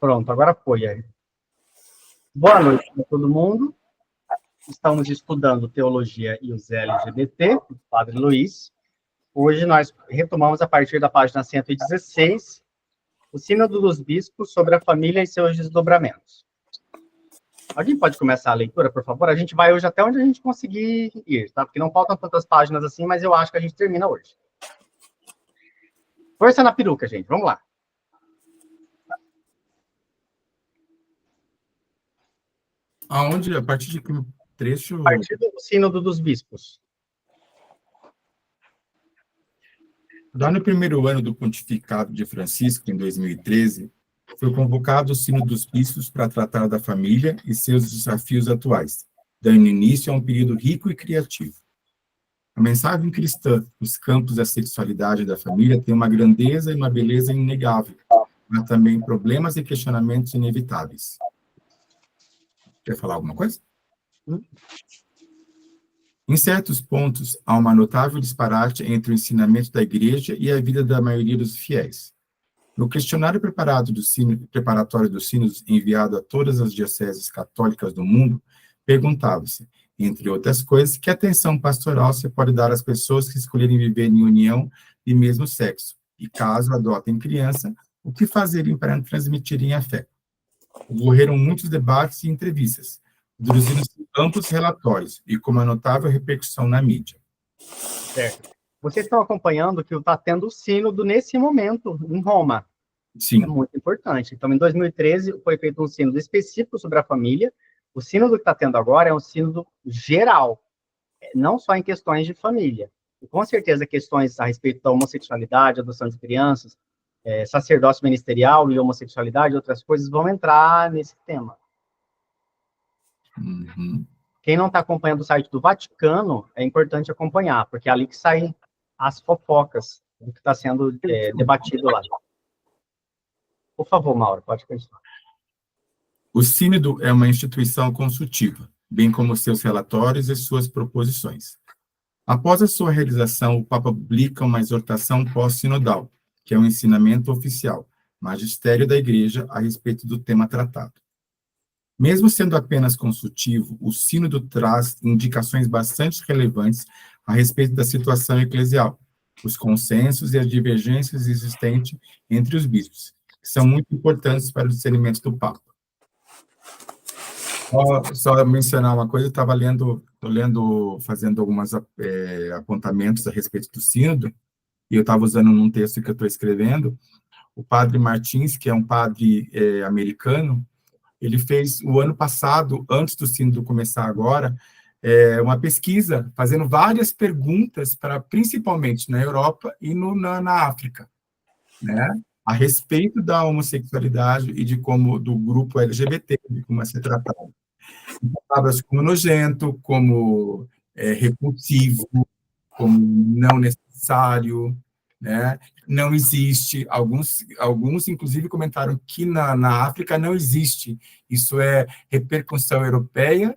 Pronto, agora foi. Aí. Boa noite para todo mundo. Estamos estudando Teologia e os LGBT, do Padre Luiz. Hoje nós retomamos a partir da página 116, o Sínodo dos Bispos sobre a família e seus desdobramentos. Alguém pode começar a leitura, por favor? A gente vai hoje até onde a gente conseguir ir, tá? Porque não faltam tantas páginas assim, mas eu acho que a gente termina hoje. Força na peruca, gente. Vamos lá. Aonde? A partir de que trecho? A partir do Sínodo dos Bispos. Lá no primeiro ano do pontificado de Francisco, em 2013, foi convocado o Sínodo dos Bispos para tratar da família e seus desafios atuais, dando início a um período rico e criativo. A mensagem cristã nos campos da sexualidade e da família tem uma grandeza e uma beleza inegável, mas também problemas e questionamentos inevitáveis. Quer falar alguma coisa? Em certos pontos, há uma notável disparate entre o ensinamento da Igreja e a vida da maioria dos fiéis. No questionário preparatório dos sínodos enviado a todas as dioceses católicas do mundo, perguntava-se, entre outras coisas, que atenção pastoral se pode dar às pessoas que escolherem viver em união de mesmo sexo, e caso adotem criança, o que fazerem para transmitirem a fé. Ocorreram muitos debates e entrevistas, produzindo-se amplos relatórios e com uma notável repercussão na mídia. Certo. Vocês estão acompanhando que está tendo o sínodo nesse momento, em Roma. Sim. É muito importante. Então, em 2013, foi feito um sínodo específico sobre a família. O sínodo que está tendo agora é um sínodo geral, não só em questões de família. E, com certeza, questões a respeito da homossexualidade, adoção de crianças, sacerdócio ministerial e homossexualidade, outras coisas, vão entrar nesse tema. Uhum. Quem não está acompanhando o site do Vaticano, é importante acompanhar, porque é ali que saem as fofocas do que está sendo debatido lá. Por favor, Mauro, pode continuar. O Sínodo é uma instituição consultiva, bem como seus relatórios e suas proposições. Após a sua realização, o Papa publica uma exortação pós-sinodal, que é um ensinamento oficial, magistério da Igreja a respeito do tema tratado. Mesmo sendo apenas consultivo, o Sínodo traz indicações bastante relevantes a respeito da situação eclesial, os consensos e as divergências existentes entre os bispos, que são muito importantes para o discernimento do Papa. Só mencionar uma coisa, estou lendo, fazendo alguns apontamentos a respeito do Sínodo, e eu estava usando num texto que eu estou escrevendo, o padre Martins, que é um padre americano, ele fez, o ano passado, antes do Sínodo começar agora, uma pesquisa, fazendo várias perguntas, principalmente na Europa e na África, né? A respeito da homossexualidade e de como, do grupo LGBT, de como é ser tratado. Palavras como nojento, como repulsivo, como não necessário, né? Não existe. Alguns, inclusive, comentaram que na África não existe. Isso é repercussão europeia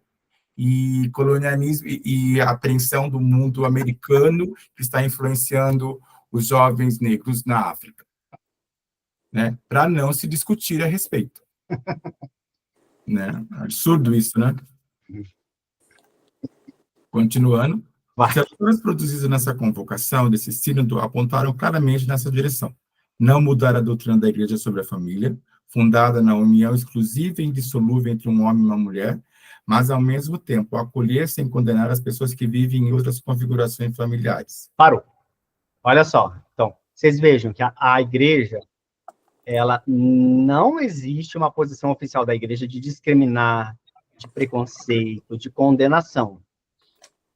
e colonialismo e apreensão do mundo americano que está influenciando os jovens negros na África, né? Para não se discutir a respeito. Né? Absurdo isso, né? Continuando. As leituras produzidas nessa convocação, desse sínodo, apontaram claramente nessa direção. Não mudar a doutrina da Igreja sobre a família, fundada na união exclusiva e indissolúvel entre um homem e uma mulher, mas, ao mesmo tempo, acolher sem condenar as pessoas que vivem em outras configurações familiares. Parou. Olha só. Então, vocês vejam que a Igreja, ela não existe uma posição oficial da Igreja de discriminar, de preconceito, de condenação.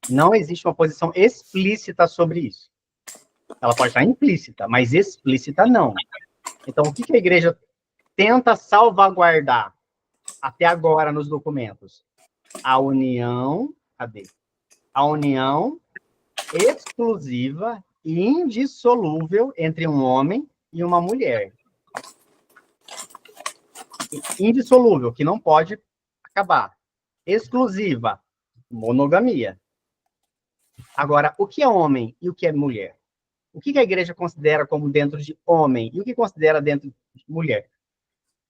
Não existe uma posição explícita sobre isso. Ela pode estar implícita, mas explícita não. Então, o que a Igreja tenta salvaguardar até agora nos documentos? A união, cadê? A união exclusiva e indissolúvel entre um homem e uma mulher. Indissolúvel, que não pode acabar. Exclusiva, monogamia. Agora, o que é homem e o que é mulher? O que a Igreja considera como dentro de homem e o que considera dentro de mulher?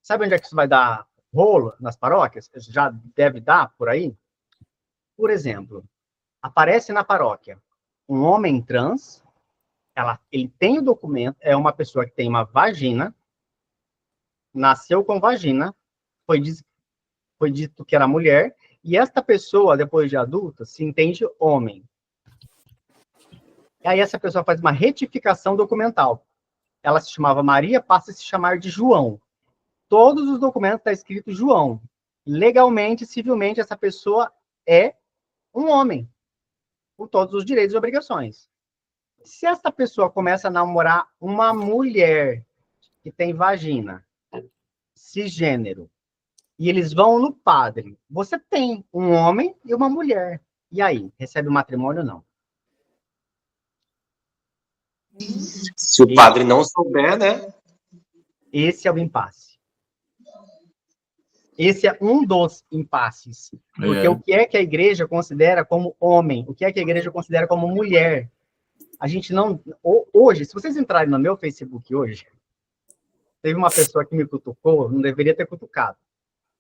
Sabe onde é que isso vai dar rolo nas paróquias? Já deve dar por aí? Por exemplo, aparece na paróquia um homem trans, ele tem o documento, é uma pessoa que tem uma vagina, nasceu com vagina, foi dito que era mulher, e esta pessoa, depois de adulta, se entende homem. E aí essa pessoa faz uma retificação documental. Ela se chamava Maria, passa a se chamar de João. Todos os documentos está escrito João. Legalmente, civilmente, essa pessoa é um homem, com todos os direitos e obrigações. Se essa pessoa começa a namorar uma mulher que tem vagina, cisgênero, e eles vão no padre, você tem um homem e uma mulher. E aí, recebe o matrimônio ou não? Se o padre não souber, né? Esse é o impasse. Esse é um dos impasses. Porque o que é que a igreja considera como homem? O que é que a igreja considera como mulher? A gente não... Hoje, se vocês entrarem no meu Facebook hoje, teve uma pessoa que me cutucou, não deveria ter cutucado.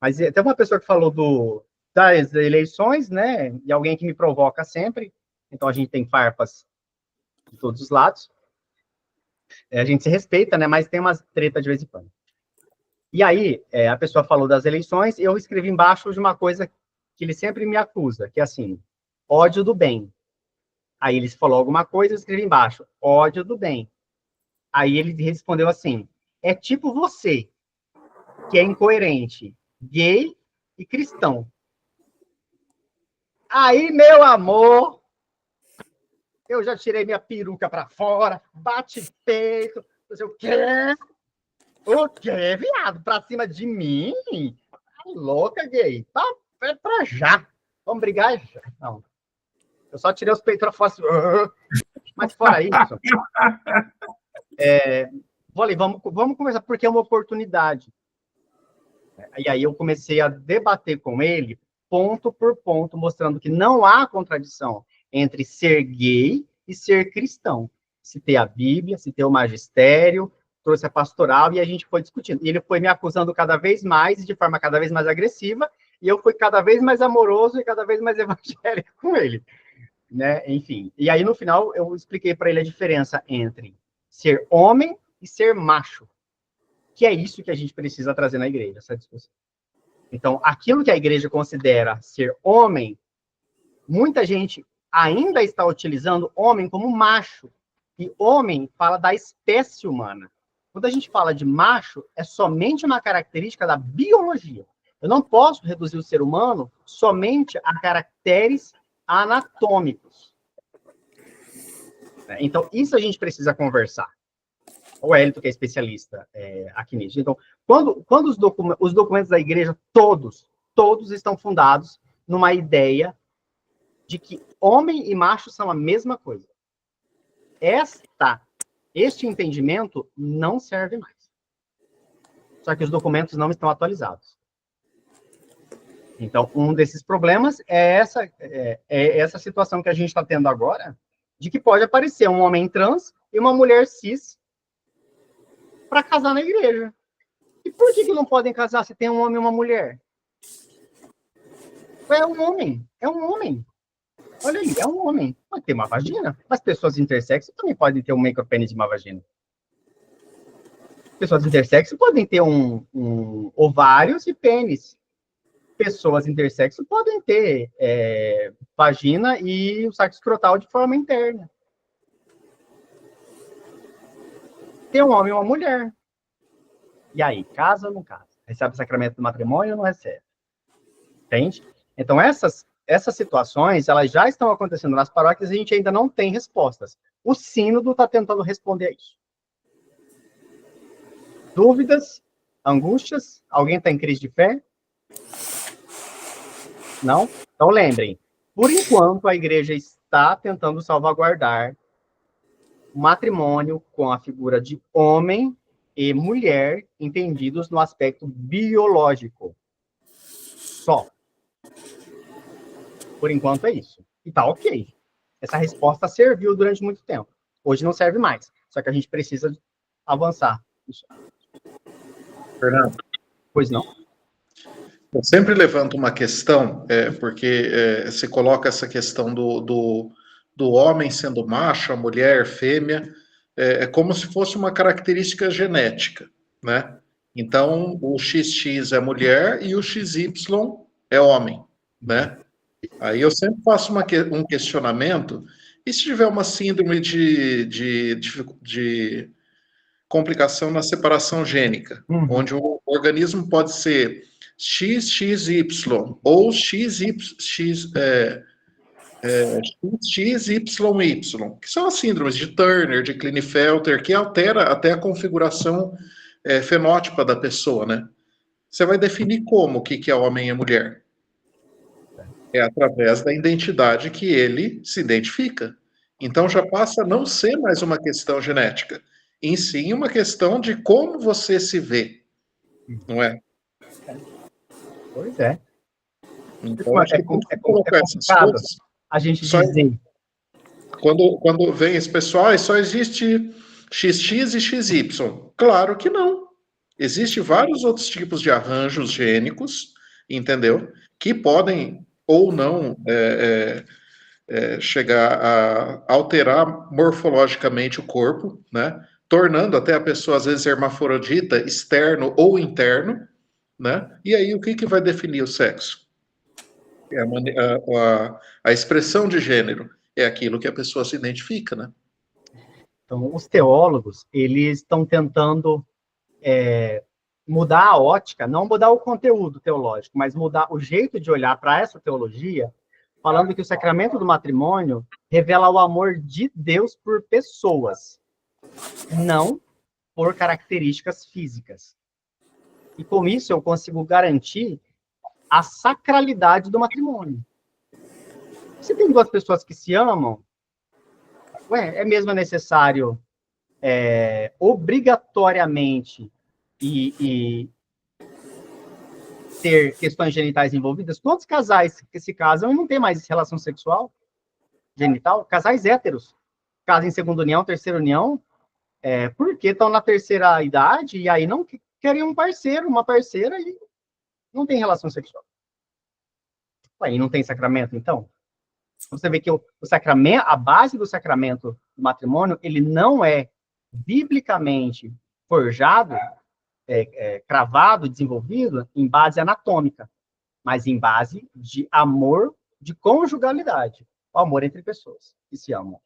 Mas teve uma pessoa que falou das eleições, né? E alguém que me provoca sempre. Então, a gente tem farpas de todos os lados. A gente se respeita, né? Mas tem umas treta de vez em quando. E aí, a pessoa falou das eleições, e eu escrevi embaixo de uma coisa que ele sempre me acusa, que é assim, ódio do bem. Aí ele falou alguma coisa, eu escrevi embaixo, ódio do bem. Aí ele respondeu assim, é tipo você, que é incoerente, gay e cristão. Aí, meu amor, eu já tirei minha peruca pra fora, bate peito, não sei o quê. O quê, viado? Pra cima de mim? Tá louca, gay? Tá pra já. Vamos brigar já? Não. Eu só tirei os peitos pra fora assim. Mas fora isso, vamos conversar, porque é uma oportunidade. E aí eu comecei a debater com ele, ponto por ponto, mostrando que não há contradição entre ser gay e ser cristão. Citei a Bíblia, citei o magistério, trouxe a pastoral e a gente foi discutindo. E ele foi me acusando cada vez mais, de forma cada vez mais agressiva, e eu fui cada vez mais amoroso e cada vez mais evangélico com ele. Né? Enfim. E aí, no final, eu expliquei para ele a diferença entre ser homem e ser macho. Que é isso que a gente precisa trazer na igreja, essa discussão. Então, aquilo que a igreja considera ser homem, muita gente ainda está utilizando homem como macho. E homem fala da espécie humana. Quando a gente fala de macho, é somente uma característica da biologia. Eu não posso reduzir o ser humano somente a caracteres anatômicos. Então, isso a gente precisa conversar. O Hélito, que é especialista aqui nisso. Então, quando os documentos da igreja, todos estão fundados numa ideia de que homem e macho são a mesma coisa. Este entendimento não serve mais. Só que os documentos não estão atualizados. Então, um desses problemas é essa situação que a gente está tendo agora, de que pode aparecer um homem trans e uma mulher cis para casar na igreja. E por que não podem casar se tem um homem e uma mulher? É um homem. Olha aí, é um homem. Pode ter uma vagina. Mas pessoas intersexo também podem ter um micropênis e uma vagina. Pessoas intersexo podem ter ovários e pênis. Pessoas intersexo podem ter vagina e o saco escrotal de forma interna. Tem um homem e uma mulher. E aí, casa ou não casa? Recebe o sacramento do matrimônio ou não recebe? Entende? Então, essas situações, elas já estão acontecendo nas paróquias e a gente ainda não tem respostas. O sínodo está tentando responder a isso. Dúvidas? Angústias? Alguém está em crise de fé? Não? Então, lembrem, por enquanto, a igreja está tentando salvaguardar o matrimônio com a figura de homem e mulher, entendidos no aspecto biológico. Só. Por enquanto é isso. E tá ok. Essa resposta serviu durante muito tempo. Hoje não serve mais. Só que a gente precisa avançar. Fernando, Pois não? Eu sempre levanto uma questão, porque se coloca essa questão do homem sendo macho, a mulher fêmea, é como se fosse uma característica genética, né? Então, o XX é mulher e o XY é homem, né? Aí eu sempre faço um questionamento, e se tiver uma síndrome de complicação na separação gênica, onde o organismo pode ser XXY ou XYY, que são as síndromes de Turner, de Klinefelter, que altera até a configuração fenótipa da pessoa, né? Você vai definir como o que é homem e mulher? É através da identidade que ele se identifica. Então já passa a não ser mais uma questão genética, em sim uma questão de como você se vê, não é? Pois é. Então acho que tem que colocar essas complicado coisas. a gente Só dizer. quando vem esse pessoal, só existe XX e XY. Claro que não. Existem vários outros tipos de arranjos gênicos, entendeu? Que podem ou não chegar a alterar morfologicamente o corpo, né? Tornando até a pessoa, às vezes, hermafrodita, externo ou interno, né? E aí, o que vai definir o sexo? A expressão de gênero é aquilo que a pessoa se identifica, né? Então, os teólogos, eles estão tentando mudar a ótica, não mudar o conteúdo teológico, mas mudar o jeito de olhar para essa teologia, falando que o sacramento do matrimônio revela o amor de Deus por pessoas, não por características físicas. E com isso eu consigo garantir a sacralidade do matrimônio. Se tem duas pessoas que se amam, é mesmo necessário obrigatoriamente e ter questões genitais envolvidas? Quantos casais que se casam e não tem mais relação sexual genital? Casais héteros. Casam em segunda união, terceira união, porque estão na terceira idade e aí não querem um parceiro, uma parceira e não tem relação sexual. Aí não tem sacramento, então? Você vê que o sacramento, a base do sacramento do matrimônio, ele não é biblicamente forjado, cravado, desenvolvido em base anatômica, mas em base de amor, de conjugalidade, o amor entre pessoas que se amam.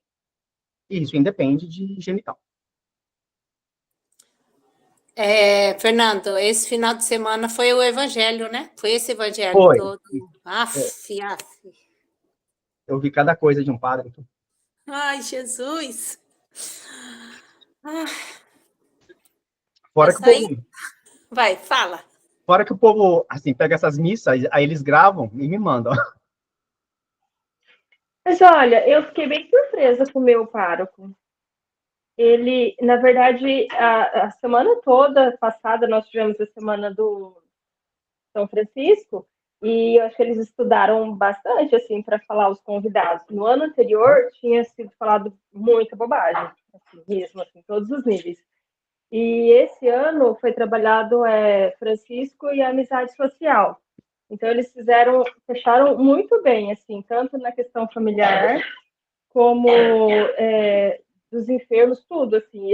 E isso independe de genital. Fernando, esse final de semana foi o evangelho, né? Foi esse evangelho Foi. todo. Aff. Eu vi cada coisa de um padre. Ai, Jesus. Fora que o povo, Vai, fala. fora que o povo, assim, pega essas missas, aí eles gravam e me mandam. Mas olha, eu fiquei bem surpresa com o meu pároco. Ele, na verdade, a semana toda passada, nós tivemos a semana do São Francisco, e eu acho que eles estudaram bastante, assim, para falar os convidados. No ano anterior, tinha sido falado muita bobagem, assim, mesmo, assim, todos os níveis. E esse ano foi trabalhado Francisco e a amizade social. Então, eles fecharam muito bem, assim, tanto na questão familiar, como dos enfermos, tudo, assim,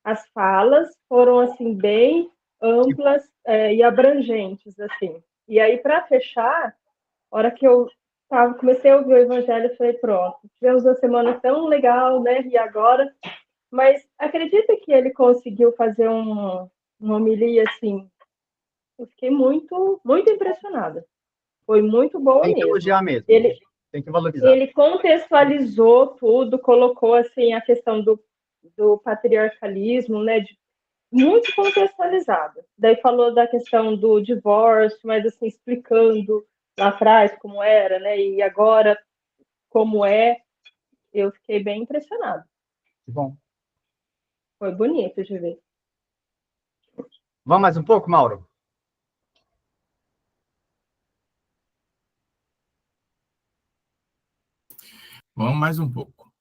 as falas foram, assim, bem amplas e abrangentes, assim. E aí, para fechar, a hora que eu comecei a ouvir o evangelho, eu falei, pronto, tivemos uma semana tão legal, né, e agora... Mas acredita que ele conseguiu fazer uma homilia, assim, eu fiquei muito, muito impressionada. Foi muito boa mesmo. Tem que elogiar mesmo. Tem que valorizar. Ele contextualizou tudo, colocou assim a questão do patriarcalismo, né? Muito contextualizado. Daí falou da questão do divórcio, mas assim explicando lá atrás como era, né? E agora como é. Eu fiquei bem impressionada. Que bom. Foi bonito de ver. Vamos mais um pouco, Mauro? Vamos mais um pouco.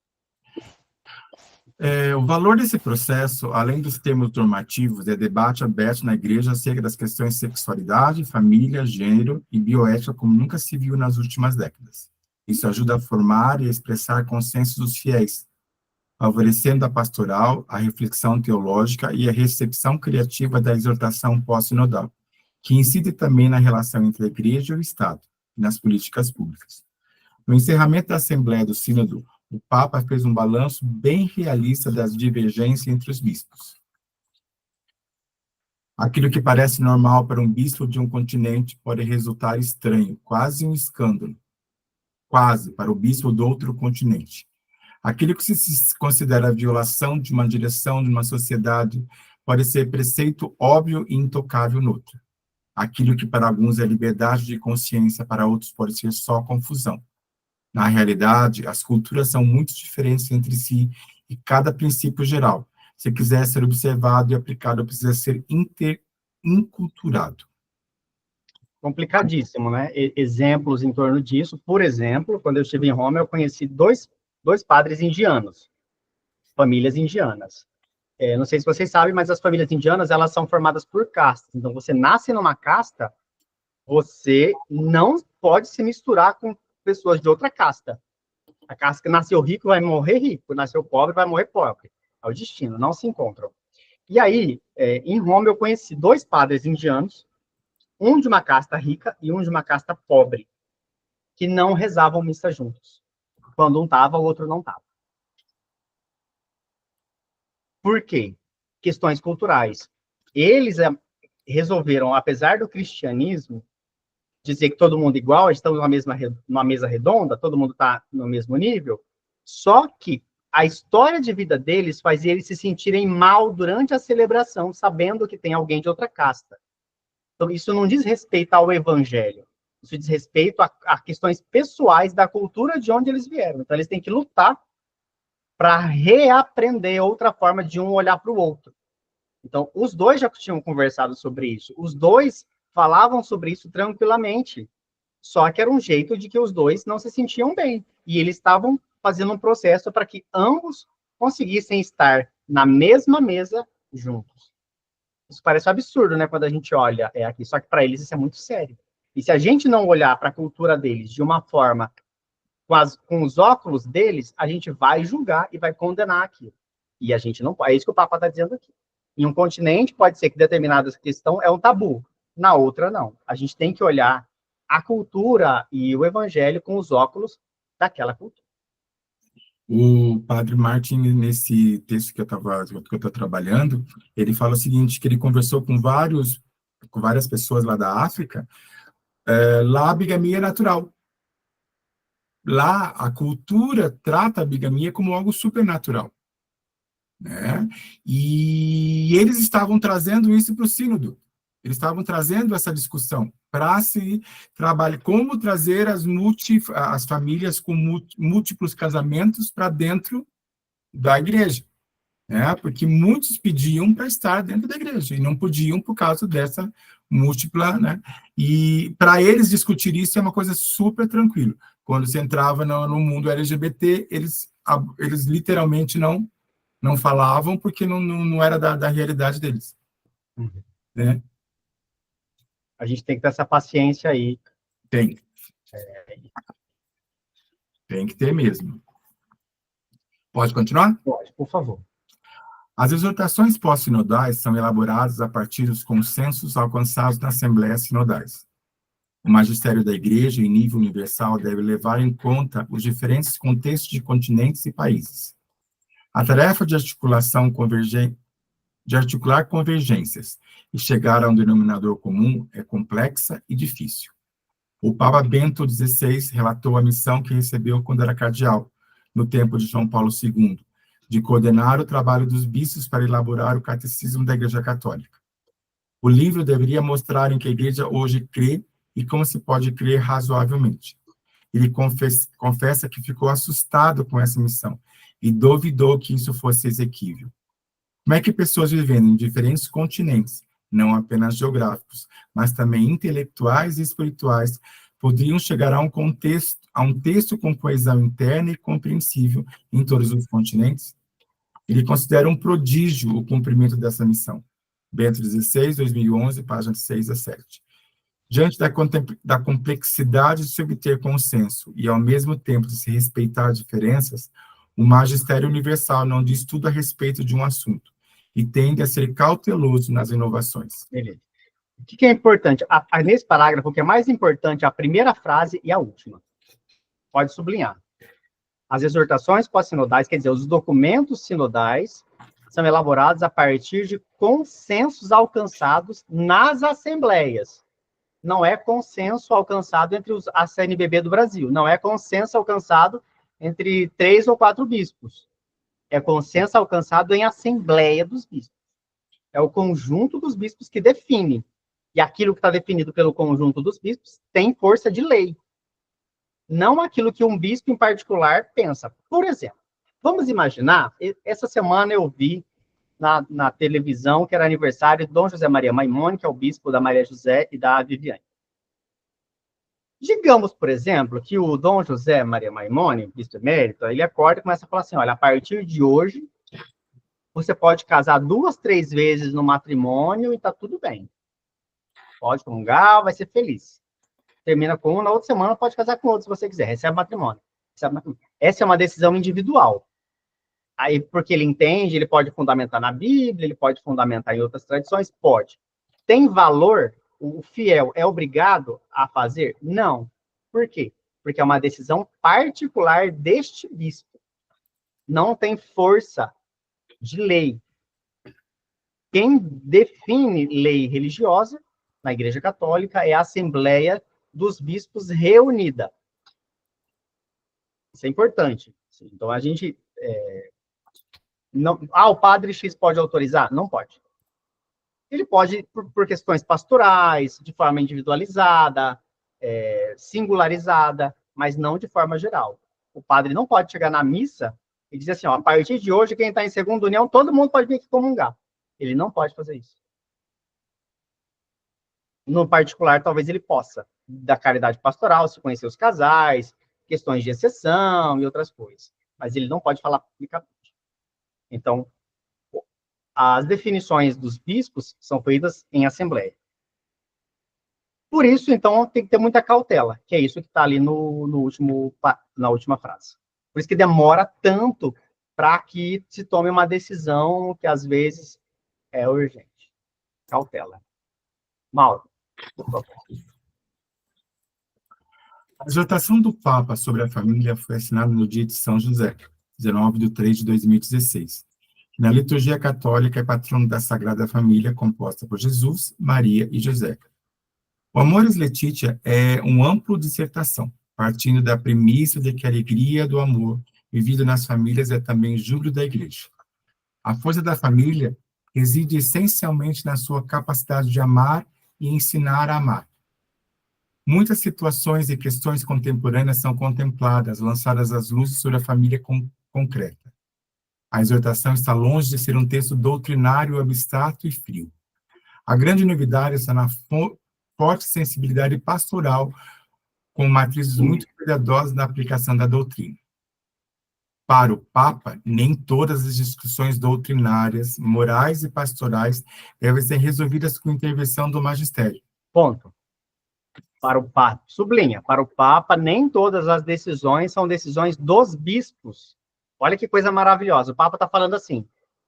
O valor desse processo, além dos termos normativos, é debate aberto na igreja acerca das questões de sexualidade, família, gênero e bioética como nunca se viu nas últimas décadas. Isso ajuda a formar e a expressar consensos dos fiéis, favorecendo a pastoral, a reflexão teológica e a recepção criativa da exortação pós-sinodal, que incide também na relação entre a igreja e o Estado, e nas políticas públicas. No encerramento da Assembleia do Sínodo, o Papa fez um balanço bem realista das divergências entre os bispos. Aquilo que parece normal para um bispo de um continente pode resultar estranho, quase um escândalo, quase, para o bispo do outro continente. Aquilo que se considera violação de uma direção de uma sociedade pode ser preceito óbvio e intocável no outro. Aquilo que para alguns é liberdade de consciência, para outros pode ser só confusão. Na realidade, as culturas são muito diferentes entre si e cada princípio geral, se quiser ser observado e aplicado, precisa ser inculturado. Complicadíssimo, né? Exemplos em torno disso. Por exemplo, quando eu estive em Roma, eu conheci dois padres indianos, famílias indianas. Não sei se vocês sabem, mas as famílias indianas, elas são formadas por castas. Então, você nasce numa casta, você não pode se misturar com pessoas de outra casta. A casta que nasceu rico vai morrer rico, nasceu pobre vai morrer pobre. É o destino, não se encontram. E aí, em Roma, eu conheci dois padres indianos, um de uma casta rica e um de uma casta pobre, que não rezavam missa juntos. Quando um estava, o outro não estava. Por quê? Questões culturais. Eles resolveram, apesar do cristianismo, dizer que todo mundo é igual, estamos numa mesa redonda, todo mundo está no mesmo nível, só que a história de vida deles faz eles se sentirem mal durante a celebração, sabendo que tem alguém de outra casta. Então, isso não diz respeito ao evangelho, isso diz respeito a questões pessoais da cultura de onde eles vieram. Então, eles têm que lutar para reaprender outra forma de um olhar para o outro. Então, os dois já tinham conversado sobre isso, os dois falavam sobre isso tranquilamente, só que era um jeito de que os dois não se sentiam bem, e eles estavam fazendo um processo para que ambos conseguissem estar na mesma mesa juntos. Isso parece um absurdo, né, quando a gente olha aqui, só que para eles isso é muito sério. E se a gente não olhar para a cultura deles de uma forma, com os óculos deles, a gente vai julgar e vai condenar aquilo. E a gente não pode, é isso que o Papa está dizendo aqui. Em um continente, pode ser que determinada questão é um tabu, na outra, não. A gente tem que olhar a cultura e o evangelho com os óculos daquela cultura. O padre Martin, nesse texto que eu estou trabalhando, ele fala o seguinte, que ele conversou com várias pessoas lá da África, lá a bigamia é natural. Lá a cultura trata a bigamia como algo supernatural. Né? E eles estavam trazendo isso para o sínodo. Eles estavam trazendo essa discussão para se trabalhar, como trazer as famílias com múltiplos casamentos para dentro da igreja. Né? Porque muitos pediam para estar dentro da igreja e não podiam por causa dessa múltipla. Né? E para eles discutir isso é uma coisa super tranquila. Quando você entrava no mundo LGBT, eles literalmente não falavam porque não era da realidade deles. Uhum. Né? A gente tem que ter essa paciência aí. Tem que ter mesmo. Pode continuar? Pode, por favor. As exortações pós-sinodais são elaboradas a partir dos consensos alcançados nas assembleias sinodais. O magistério da Igreja, em nível universal, deve levar em conta os diferentes contextos de continentes e países. A tarefa de articular convergências e chegar a um denominador comum é complexa e difícil. O Papa Bento XVI relatou a missão que recebeu quando era cardeal, no tempo de João Paulo II, de coordenar o trabalho dos bispos para elaborar o catecismo da Igreja Católica. O livro deveria mostrar em que a Igreja hoje crê e como se pode crer razoavelmente. Ele confessa que ficou assustado com essa missão e duvidou que isso fosse exequível. Como é que pessoas vivendo em diferentes continentes, não apenas geográficos, mas também intelectuais e espirituais, poderiam chegar a um texto com coesão interna e compreensível em todos os continentes? Ele considera um prodígio o cumprimento dessa missão. Bento XVI, 2011, páginas 6 a 7. Diante da complexidade de se obter consenso e, ao mesmo tempo, de se respeitar diferenças, o magistério universal não diz tudo a respeito de um assunto e tende a ser cauteloso nas inovações. Beleza. O que é importante? Nesse parágrafo, o que é mais importante é a primeira frase e a última. Pode sublinhar. As exortações pós-sinodais, quer dizer, os documentos sinodais, são elaborados a partir de consensos alcançados nas assembleias. Não é consenso alcançado entre a CNBB do Brasil. Não é consenso alcançado entre 3 ou 4 bispos. É consenso alcançado em assembleia dos bispos. É o conjunto dos bispos que define. E aquilo que está definido pelo conjunto dos bispos tem força de lei. Não aquilo que um bispo em particular pensa. Por exemplo, vamos imaginar, essa semana eu vi na televisão que era aniversário de Dom José Maria Maimone, que é o bispo da Maria José e da Viviane. Digamos, por exemplo, que o Dom José Maria Maimone, bispo emérito, ele acorda e começa a falar assim, olha, a partir de hoje, você pode casar 2, 3 vezes no matrimônio e tá tudo bem. Pode comungar, vai ser feliz. Termina com um, na outra semana pode casar com outro, se você quiser. Recebe matrimônio. Essa é uma decisão individual. Aí, porque ele entende, ele pode fundamentar na Bíblia, ele pode fundamentar em outras tradições? Pode. Tem valor? O fiel é obrigado a fazer? Não. Por quê? Porque é uma decisão particular deste bispo. Não tem força de lei. Quem define lei religiosa na Igreja Católica é a Assembleia dos Bispos reunida. Isso é importante. Então, a gente... o padre X pode autorizar? Não pode. Ele pode, por questões pastorais, de forma individualizada, singularizada, mas não de forma geral. O padre não pode chegar na missa e dizer assim, ó, a partir de hoje, quem está em segunda união, todo mundo pode vir aqui comungar. Ele não pode fazer isso. No particular, talvez ele possa, da caridade pastoral, se conhecer os casais, questões de exceção e outras coisas. Mas ele não pode falar publicamente. Então, as definições dos bispos são feitas em assembleia. Por isso, então, tem que ter muita cautela, que é isso que está ali na última frase. Por isso que demora tanto para que se tome uma decisão que, às vezes, é urgente. Cautela. Mauro. A exortação do Papa sobre a família foi assinada no dia de São José, 19/3/2016. Na liturgia católica é patrono da Sagrada Família, composta por Jesus, Maria e José. O Amoris Laetitia é uma ampla dissertação, partindo da premissa de que a alegria do amor vivido nas famílias é também júbilo da Igreja. A força da família reside essencialmente na sua capacidade de amar e ensinar a amar. Muitas situações e questões contemporâneas são contempladas, lançadas às luzes sobre a família concreta. A exortação está longe de ser um texto doutrinário, abstrato e frio. A grande novidade está na forte sensibilidade pastoral, com matrizes muito cuidadosas na aplicação da doutrina. Para o Papa, nem todas as discussões doutrinárias, morais e pastorais devem ser resolvidas com intervenção do magistério. Ponto. Para o Papa, sublinha, para o Papa, nem todas as decisões são decisões dos bispos. Olha que coisa maravilhosa. O Papa está falando assim,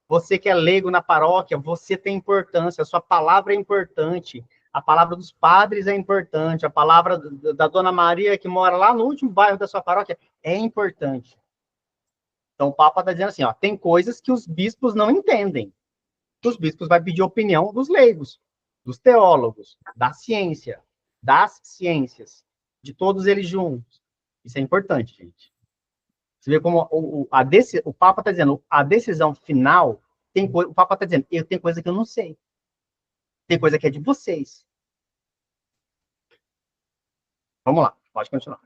você que é leigo na paróquia, você tem importância, a sua palavra é importante, a palavra dos padres é importante, a palavra da Dona Maria, que mora lá no último bairro da sua paróquia, é importante. Então, o Papa está dizendo assim, ó, tem coisas que os bispos não entendem. Os bispos vão pedir opinião dos leigos, dos teólogos, da ciência, das ciências, de todos eles juntos. Isso é importante, gente. Você vê como o Papa está dizendo, a decisão final, o Papa está dizendo, eu tenho coisa que eu não sei. Tem coisa que é de vocês. Vamos lá, pode continuar.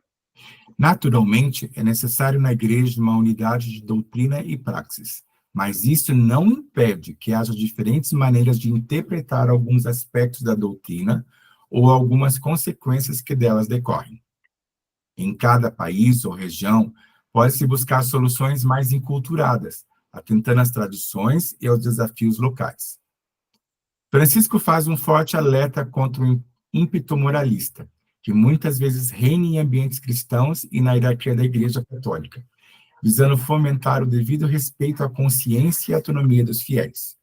Naturalmente, é necessário na Igreja uma unidade de doutrina e praxis, mas isso não impede que haja diferentes maneiras de interpretar alguns aspectos da doutrina ou algumas consequências que delas decorrem. Em cada país ou região, pode-se buscar soluções mais enculturadas, atentando às tradições e aos desafios locais. Francisco faz um forte alerta contra o ímpeto moralista, que muitas vezes reina em ambientes cristãos e na hierarquia da Igreja Católica, visando fomentar o devido respeito à consciência e à autonomia dos fiéis.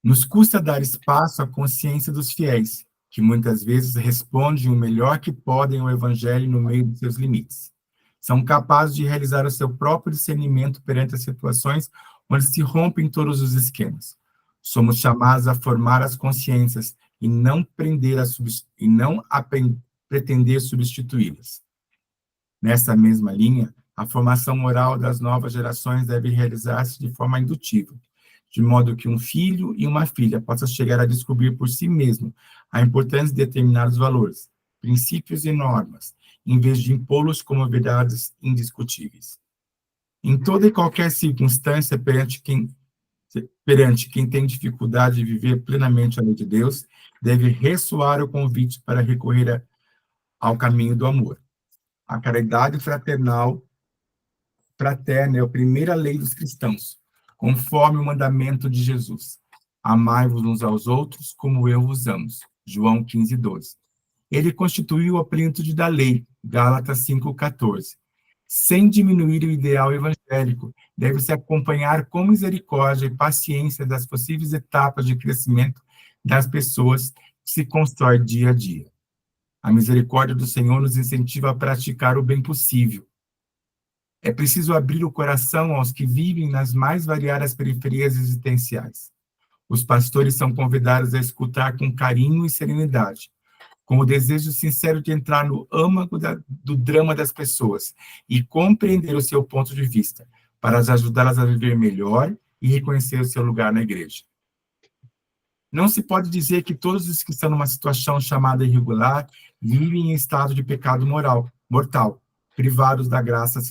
Nos custa dar espaço à consciência dos fiéis, que muitas vezes respondem o melhor que podem ao Evangelho no meio de seus limites. São capazes de realizar o seu próprio discernimento perante as situações onde se rompem todos os esquemas. Somos chamados a formar as consciências e não pretender substituí-las. Nessa mesma linha, a formação moral das novas gerações deve realizar-se de forma indutiva, de modo que um filho e uma filha possam chegar a descobrir por si mesmo a importância de determinados valores, princípios e normas, em vez de impô-los como verdades indiscutíveis. Em toda e qualquer circunstância, perante quem tem dificuldade de viver plenamente a lei de Deus, deve ressoar o convite para recorrer ao caminho do amor. A caridade fraterna é a primeira lei dos cristãos, conforme o mandamento de Jesus. Amai-vos uns aos outros como eu vos amo. João 15:12. Ele constituiu a plenitude da lei, Gálatas 5:14. Sem diminuir o ideal evangélico, deve-se acompanhar com misericórdia e paciência das possíveis etapas de crescimento das pessoas que se constrói dia a dia. A misericórdia do Senhor nos incentiva a praticar o bem possível. É preciso abrir o coração aos que vivem nas mais variadas periferias existenciais. Os pastores são convidados a escutar com carinho e serenidade, com o desejo sincero de entrar no âmago do drama das pessoas e compreender o seu ponto de vista, para ajudá-las a viver melhor e reconhecer o seu lugar na igreja. Não se pode dizer que todos os que estão numa situação chamada irregular vivem em estado de pecado mortal, privados da graça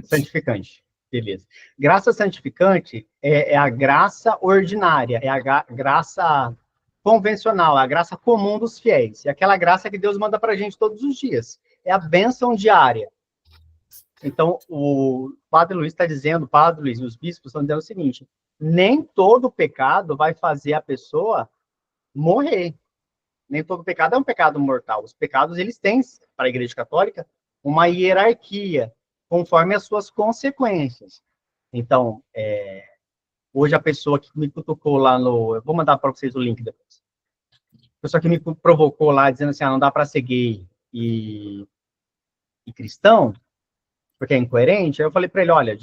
santificante. Beleza. Graça santificante é a graça ordinária, é a graça convencional, a graça comum dos fiéis. É aquela graça que Deus manda para a gente todos os dias. É a bênção diária. Então, o Padre Luiz está dizendo, o Padre Luiz e os bispos estão dizendo o seguinte: nem todo pecado vai fazer a pessoa morrer. Nem todo pecado é um pecado mortal. Os pecados, eles têm, para a Igreja Católica, uma hierarquia, conforme as suas consequências. Então, hoje a pessoa que me cutucou lá no... Eu vou mandar para vocês o link depois. A pessoa que me provocou lá, dizendo assim, não dá para ser gay e cristão, porque é incoerente, aí eu falei para ele, olha,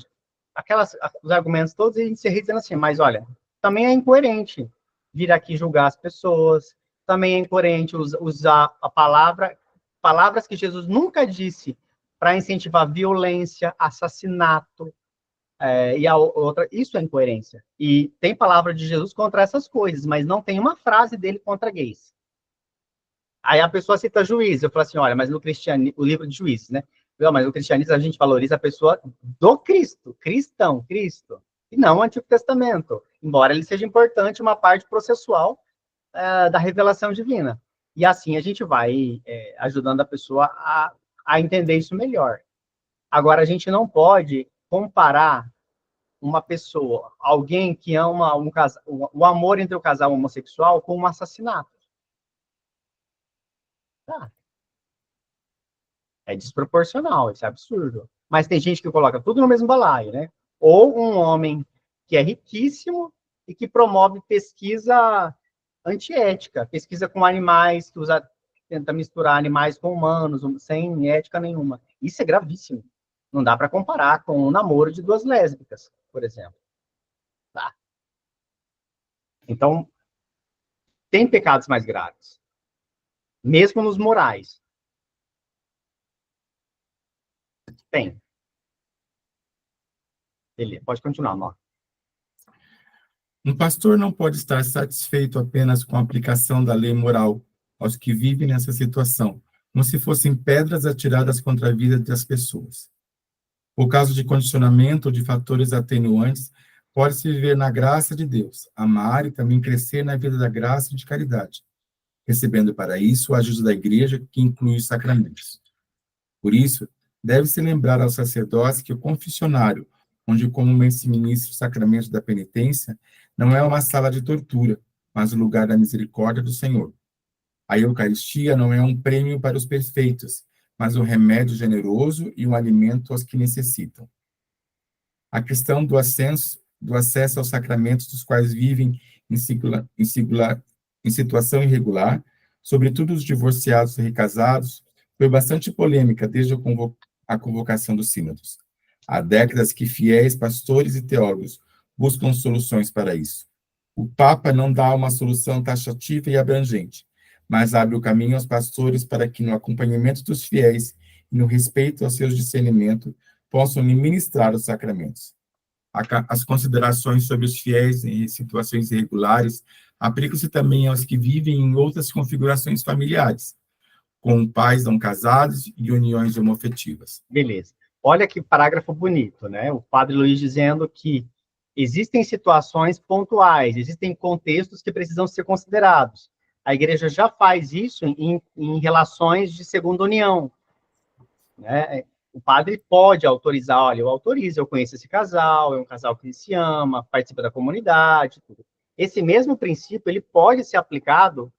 os argumentos todos, e encerrei dizendo assim, mas olha, também é incoerente vir aqui julgar as pessoas, também é incoerente usar palavras que Jesus nunca disse para incentivar violência, assassinato, e a outra, isso é incoerência. E tem palavra de Jesus contra essas coisas, mas não tem uma frase dele contra gays. Aí a pessoa cita Juízes, eu falo assim, olha, mas no cristianismo, o livro de Juízes, né? Não, mas no cristianismo a gente valoriza a pessoa do Cristo, cristão, Cristo, e não o Antigo Testamento, embora ele seja importante, uma parte processual da revelação divina. E assim a gente vai ajudando a pessoa a entender isso melhor. Agora, a gente não pode comparar uma pessoa, alguém que ama o amor entre o casal homossexual com um assassinato. Tá. É desproporcional, isso é absurdo. Mas tem gente que coloca tudo no mesmo balaio, né? Ou um homem que é riquíssimo e que promove pesquisa antiética, pesquisa com animais, que tenta misturar animais com humanos, sem ética nenhuma. Isso é gravíssimo. Não dá para comparar com um namoro de 2 lésbicas, por exemplo. Tá. Então, tem pecados mais graves. Mesmo nos morais. Tem. Beleza, pode continuar, Nó. Um pastor não pode estar satisfeito apenas com a aplicação da lei moral aos que vivem nessa situação, como se fossem pedras atiradas contra a vida das pessoas. Por causa de condicionamento ou de fatores atenuantes, pode-se viver na graça de Deus, amar e também crescer na vida da graça e de caridade, recebendo para isso a ajuda da igreja, que inclui os sacramentos. Por isso, Deve-se lembrar ao sacerdote que o confessionário, onde comumente se ministra o sacramento da penitência, não é uma sala de tortura, mas o lugar da misericórdia do Senhor. A Eucaristia não é um prêmio para os perfeitos, mas um remédio generoso e um alimento aos que necessitam. A questão do acesso aos sacramentos dos quais vivem em situação irregular, sobretudo os divorciados e recasados, foi bastante polêmica desde a convocação dos sínodos. Há décadas que fiéis, pastores e teólogos buscam soluções para isso. O Papa não dá uma solução taxativa e abrangente, mas abre o caminho aos pastores para que, no acompanhamento dos fiéis e no respeito aos seus discernimentos, possam ministrar os sacramentos. As considerações sobre os fiéis em situações irregulares aplicam-se também aos que vivem em outras configurações familiares, com pais não casados e uniões homoafetivas. Beleza. Olha que parágrafo bonito, né? O Padre Luiz dizendo que existem situações pontuais, existem contextos que precisam ser considerados. A igreja já faz isso em relações de segunda união, né? O padre pode autorizar, olha, eu autorizo, eu conheço esse casal, é um casal que se ama, participa da comunidade, tudo. Esse mesmo princípio, ele pode ser aplicado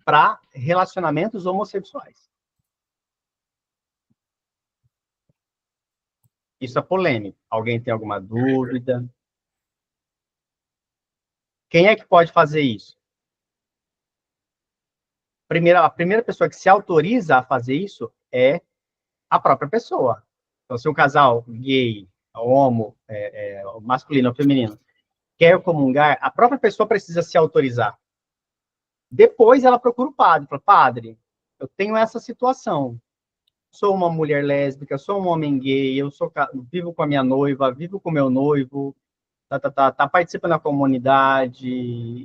para relacionamentos homossexuais. Isso é polêmico. Alguém tem alguma dúvida? Quem é que pode fazer isso? A primeira pessoa que se autoriza a fazer isso é a própria pessoa. Então, se um casal gay, homo, masculino ou feminino, quer comungar, a própria pessoa precisa se autorizar. Depois ela procura o padre, fala, padre, eu tenho essa situação, sou uma mulher lésbica, sou um homem gay, vivo com a minha noiva, vivo com o meu noivo, tá participando da comunidade,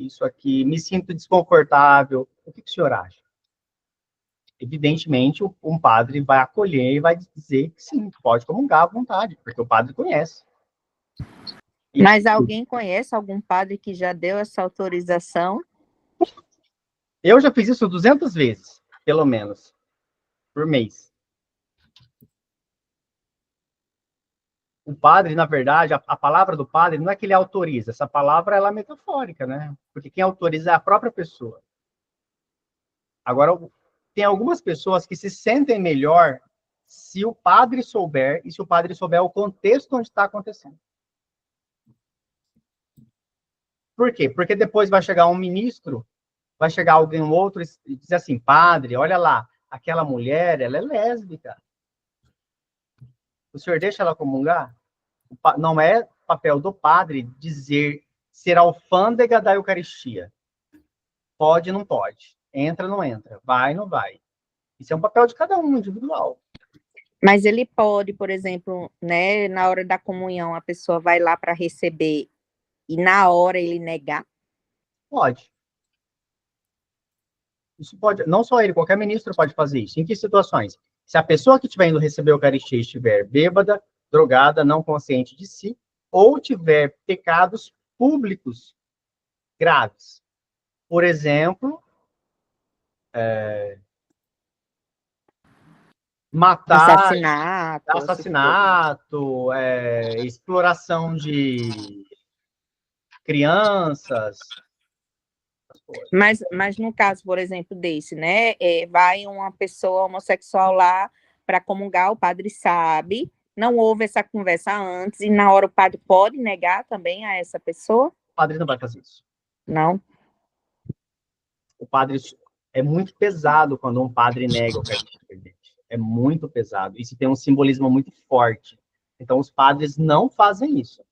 isso aqui, me sinto desconfortável, o que o senhor acha? Evidentemente, um padre vai acolher e vai dizer que sim, pode comungar à vontade, porque o padre conhece. Mas alguém conhece algum padre que já deu essa autorização? Eu já fiz isso 200 vezes, pelo menos, por mês. O padre, na verdade, a palavra do padre não é que ele autoriza, essa palavra ela é metafórica, né? Porque quem autoriza é a própria pessoa. Agora, tem algumas pessoas que se sentem melhor se o padre souber, e se o padre souber o contexto onde está acontecendo. Por quê? Porque depois vai chegar um ministro, vai chegar alguém outro e dizer assim, padre, olha lá, aquela mulher, ela é lésbica. O senhor deixa ela comungar? Não é papel do padre dizer, ser alfândega da Eucaristia. Pode, não pode. Entra, não entra. Vai, não vai. Isso é um papel de cada um, individual. Mas ele pode, por exemplo, né, na hora da comunhão, a pessoa vai lá para receber e na hora ele negar? Pode. Isso pode, não só ele, qualquer ministro pode fazer isso. Em que situações? Se a pessoa que estiver indo receber a Eucaristia estiver bêbada, drogada, não consciente de si, ou tiver pecados públicos graves. Por exemplo, matar, assassinato, exploração de crianças. Mas no caso, por exemplo, desse, né, vai uma pessoa homossexual lá para comungar, o padre sabe, não houve essa conversa antes, e na hora o padre pode negar também a essa pessoa? O padre não vai fazer isso. Não. O padre, é muito pesado quando um padre nega o Eucaristia. É muito pesado. Isso tem um simbolismo muito forte. Então, os padres não fazem isso.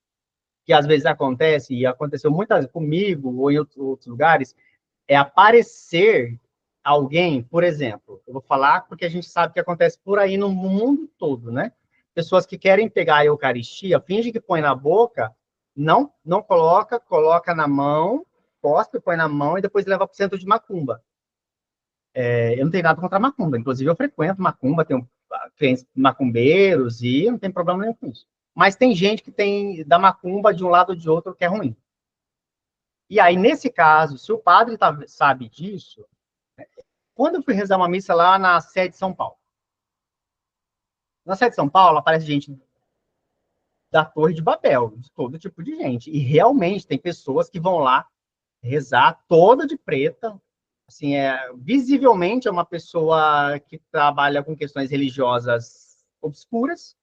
Que às vezes acontece, e aconteceu muitas vezes comigo, ou em outros lugares, é aparecer alguém, por exemplo, eu vou falar porque a gente sabe que acontece por aí no mundo todo, né? Pessoas que querem pegar a Eucaristia, finge que põe na boca, não coloca na mão, cospe, põe na mão e depois leva para o centro de macumba. Eu não tenho nada contra macumba, inclusive eu frequento macumba, tenho clientes macumbeiros e não tem problema nenhum com isso. Mas tem gente que tem da macumba de um lado ou de outro que é ruim. E aí, nesse caso, se o padre sabe disso, quando eu fui rezar uma missa lá na sede de São Paulo, Na sede de São Paulo, aparece gente da Torre de Babel, de todo tipo de gente. E realmente tem pessoas que vão lá rezar toda de preta. Assim, visivelmente é uma pessoa que trabalha com questões religiosas obscuras,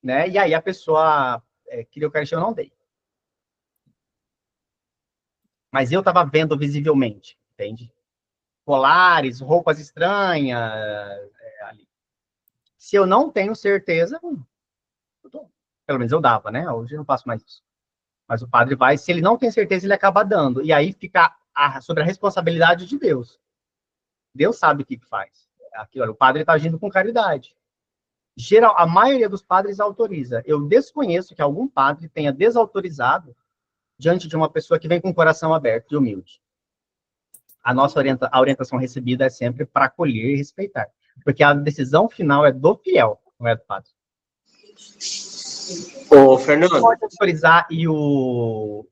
né? E aí a pessoa queria Eucaristia, eu não dei. Mas eu estava vendo visivelmente, entende? Colares, roupas estranhas, ali. Se eu não tenho certeza, pelo menos eu dava, né? Hoje eu não faço mais isso. Mas o padre vai, se ele não tem certeza, ele acaba dando. E aí fica sobre a responsabilidade de Deus. Deus sabe o que faz. Aqui, olha, o padre está agindo com caridade. A maioria dos padres autoriza. Eu desconheço que algum padre tenha desautorizado diante de uma pessoa que vem com o coração aberto e humilde. A nossa orientação recebida é sempre para acolher e respeitar. Porque a decisão final é do fiel, não é do padre. Ô, Fernando. Pode autorizar e o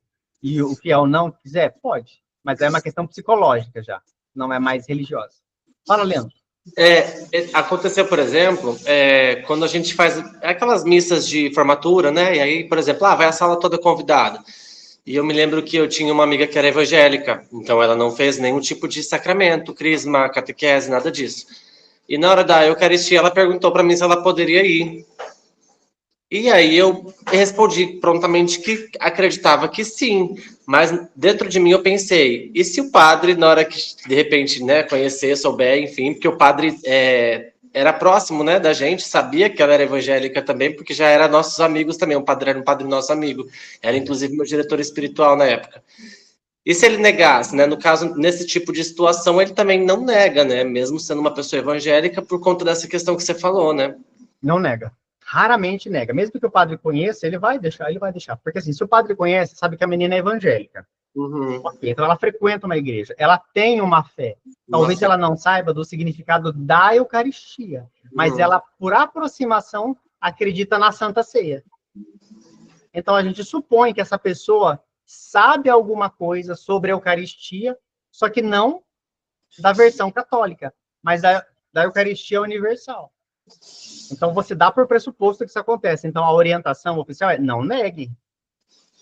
fiel não quiser? Pode. Mas é uma questão psicológica já. Não é mais religiosa. Fala, Leandro. Aconteceu, por exemplo, quando a gente faz aquelas missas de formatura, né? E aí, por exemplo, vai a sala toda convidada. E eu me lembro que eu tinha uma amiga que era evangélica, então ela não fez nenhum tipo de sacramento, crisma, catequese, nada disso. E na hora da Eucaristia, ela perguntou para mim se ela poderia ir. E aí eu respondi prontamente que acreditava que sim, mas dentro de mim eu pensei, e se o padre, na hora que de repente, né, conhecer, souber, enfim, porque o padre era próximo, né, da gente, sabia que ela era evangélica também, porque já era nossos amigos também, o padre era um padre nosso amigo, era inclusive meu diretor espiritual na época. E se ele negasse, né, no caso, nesse tipo de situação, ele também não nega, né, mesmo sendo uma pessoa evangélica, por conta dessa questão que você falou, né? Não nega. Raramente nega. Mesmo que o padre conheça, ele vai deixar. Porque assim, se o padre conhece, sabe que a menina é evangélica. Uhum. Okay, então ela frequenta uma igreja. Ela tem uma fé. Talvez ela não saiba do significado da Eucaristia, mas ela, por aproximação, acredita na Santa Ceia. Então a gente supõe que essa pessoa sabe alguma coisa sobre a Eucaristia, só que não da versão católica, mas da Eucaristia universal. Então, você dá por pressuposto que isso acontece. Então, a orientação oficial é não negue.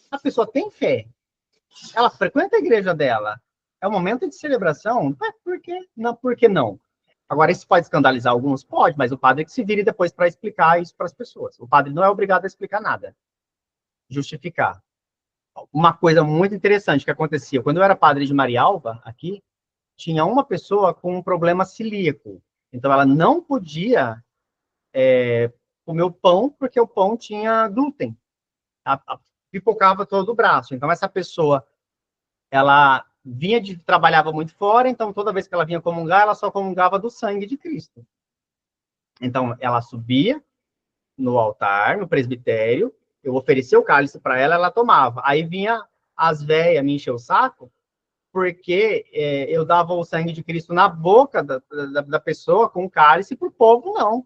A pessoa tem fé. Ela frequenta a igreja dela. É um momento de celebração. Por que não? Por que não? Agora, isso pode escandalizar alguns? Pode, mas o padre que se vire depois para explicar isso para as pessoas. O padre não é obrigado a explicar nada. Justificar. Uma coisa muito interessante que acontecia. Quando eu era padre de Marialva, aqui, tinha uma pessoa com um problema celíaco. Então, ela não podia comer o pão, porque o pão tinha glúten. Pipocava todo o braço. Então, essa pessoa, ela trabalhava muito fora, então, toda vez que ela vinha comungar, ela só comungava do sangue de Cristo. Então, ela subia no altar, no presbitério, eu oferecia o cálice para ela, ela tomava. Aí vinha as véias me encher o saco, porque eu dava o sangue de Cristo na boca da pessoa com o cálice, para o povo não.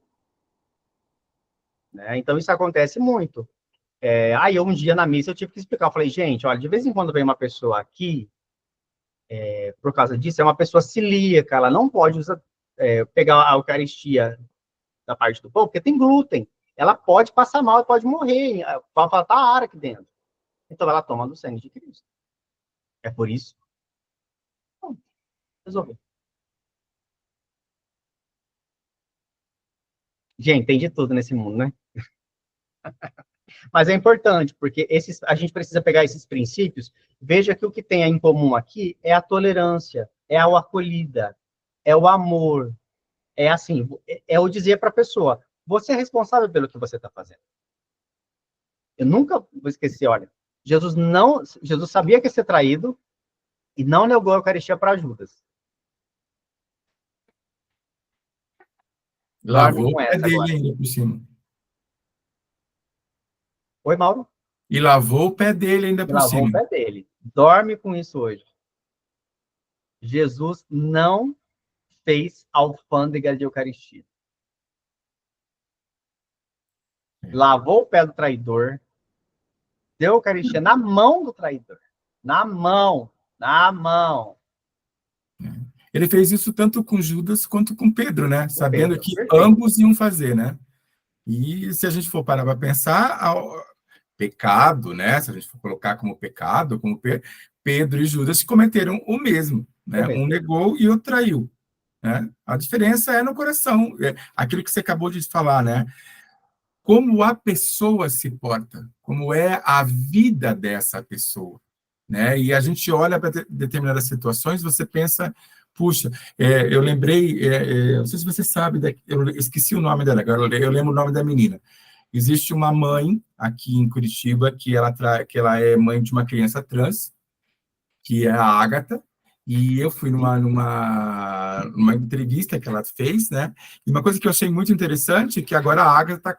Né? Então, isso acontece muito. Aí, um dia na missa, eu tive que explicar. Eu falei, gente, olha, de vez em quando vem uma pessoa aqui, por causa disso, é uma pessoa celíaca, ela não pode pegar a Eucaristia da parte do povo, porque tem glúten. Ela pode passar mal e pode morrer, pode faltar ar aqui dentro. Então, ela toma do sangue de Cristo. É por isso. Bom, resolveu. Gente, tem de tudo nesse mundo, né? Mas é importante, porque a gente precisa pegar esses princípios. Veja que o que tem em comum aqui é a tolerância, é a acolhida, é o amor. É assim, é o dizer para a pessoa, você é responsável pelo que você está fazendo. Eu nunca vou esquecer, olha, Jesus sabia que ia ser traído e não negou a Eucaristia para Judas. Lavou o pé dele ainda por cima. Oi, Mauro? E lavou o pé dele ainda por cima. Lavou o pé dele. Dorme com isso hoje. Jesus não fez alfândega de Eucaristia. Lavou o pé do traidor, deu a Eucaristia na mão do traidor. Na mão. Ele fez isso tanto com Judas quanto com Pedro, né? Sabendo que perfeito. ambos iam fazer, né? E se a gente for parar para pensar, pecado, né? Se a gente for colocar como pecado, Pedro e Judas cometeram o mesmo, né? Um negou e outro traiu, né? A diferença é no coração, aquilo que você acabou de falar, né? Como a pessoa se porta, como é a vida dessa pessoa, né? E a gente olha para determinadas situações, você pensa, puxa, eu lembrei, não sei se você sabe, eu esqueci o nome dela, agora eu lembro o nome da menina. Existe uma mãe aqui em Curitiba que ela é mãe de uma criança trans, que é a Ágata, e eu fui numa entrevista que ela fez, né? E uma coisa que eu achei muito interessante é que agora a Ágata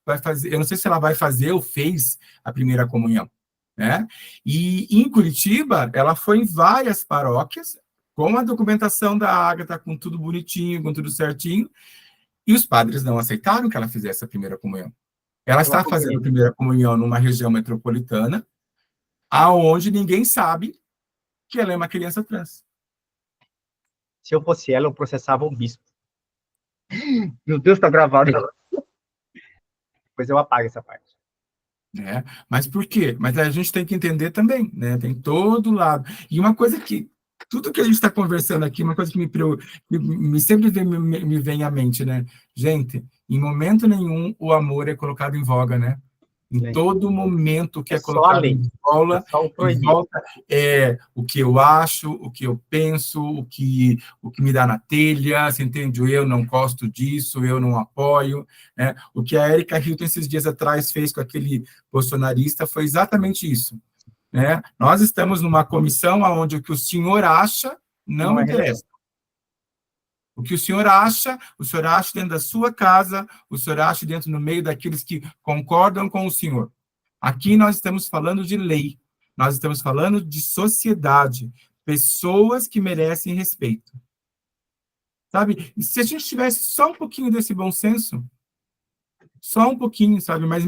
vai fazer, eu não sei se ela vai fazer ou fez a primeira comunhão, né? E em Curitiba, ela foi em várias paróquias, com a documentação da Ágata, com tudo bonitinho, com tudo certinho, e os padres não aceitaram que ela fizesse a primeira comunhão. Ela está fazendo a primeira comunhão numa região metropolitana, aonde ninguém sabe que ela é uma criança trans. Se eu fosse ela, eu processava o bispo. Meu Deus, tá gravado. Depois eu apago essa parte. Mas por quê? Mas a gente tem que entender também, né? Tem todo lado. E uma coisa que, tudo que a gente está conversando aqui, uma coisa que sempre me vem à mente, né? Gente, em momento nenhum o amor é colocado em voga, né? Em todo momento que é colocado em volta é o que eu acho, o que eu penso, o que me dá na telha, você entende? Eu não gosto disso, eu não apoio, né? O que a Erika Hilton esses dias atrás fez com aquele bolsonarista foi exatamente isso, né? Nós estamos numa comissão onde o que o senhor acha não interessa. O que o senhor acha dentro da sua casa, o senhor acha dentro no meio daqueles que concordam com o senhor. Aqui nós estamos falando de lei, nós estamos falando de sociedade, pessoas que merecem respeito. Sabe? E se a gente tivesse só um pouquinho desse bom senso, só um pouquinho, sabe? Mas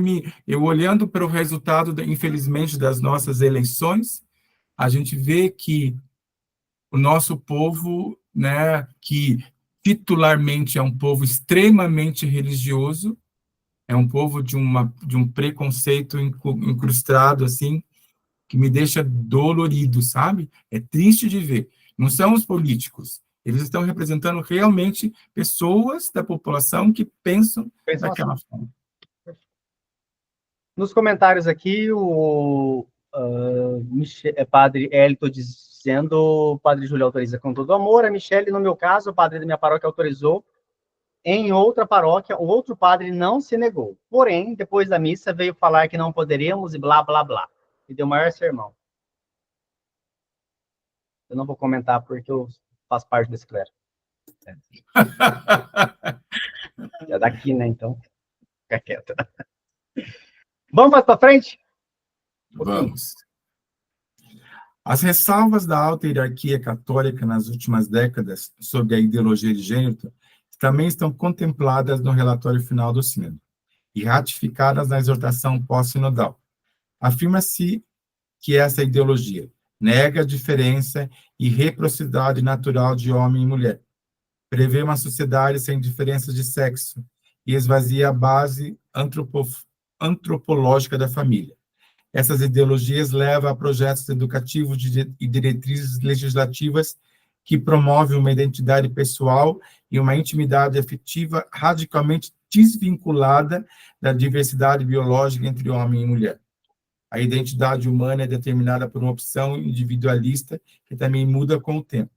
eu olhando para o resultado, infelizmente, das nossas eleições, a gente vê que o nosso povo, né, que titularmente é um povo extremamente religioso, é um povo de um preconceito incrustado, assim, que me deixa dolorido, sabe? É triste de ver. Não são os políticos. Eles estão representando realmente pessoas da população que pensam daquela forma. Nos comentários aqui, o Padre Hélito dizendo, o Padre Júlio autoriza com todo amor, a Michele, no meu caso, o padre da minha paróquia autorizou, em outra paróquia, o outro padre não se negou. Porém, depois da missa, veio falar que não poderíamos e blá, blá, blá. E deu o maior sermão. Eu não vou comentar porque eu faço parte desse clero. É daqui, né? Então, fica quieto. Vamos mais para frente? Vamos. As ressalvas da alta hierarquia católica nas últimas décadas sobre a ideologia de gênero também estão contempladas no relatório final do Sínodo e ratificadas na exortação pós-sinodal. Afirma-se que essa ideologia nega a diferença e reciprocidade natural de homem e mulher, prevê uma sociedade sem diferenças de sexo e esvazia a base antropológica da família. Essas ideologias levam a projetos educativos e diretrizes legislativas que promovem uma identidade pessoal e uma intimidade afetiva radicalmente desvinculada da diversidade biológica entre homem e mulher. A identidade humana é determinada por uma opção individualista que também muda com o tempo.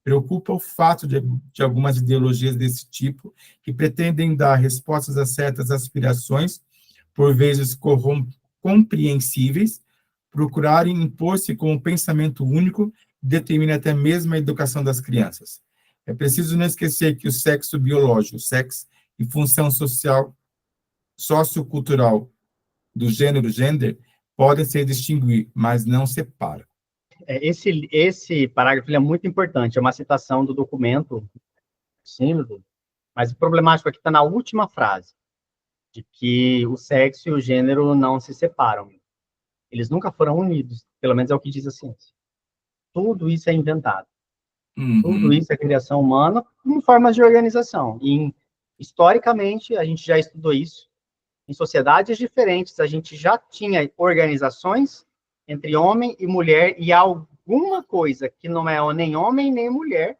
Preocupa o fato de algumas ideologias desse tipo que pretendem dar respostas a certas aspirações, por vezes compreensíveis, procurarem impor-se com um pensamento único, determina até mesmo a educação das crianças. É preciso não esquecer que o sexo biológico, sexo e função social, sociocultural do gênero, podem se distinguir, mas não separam. Esse parágrafo é muito importante, é uma citação do documento sínodo, mas o problemático aqui está na última frase, de que o sexo e o gênero não se separam. Eles nunca foram unidos, pelo menos é o que diz a ciência. Tudo isso é inventado. Tudo isso é criação humana em formas de organização. E Historicamente, a gente já estudou isso. Em sociedades diferentes, a gente já tinha organizações entre homem e mulher, e alguma coisa que não é nem homem nem mulher,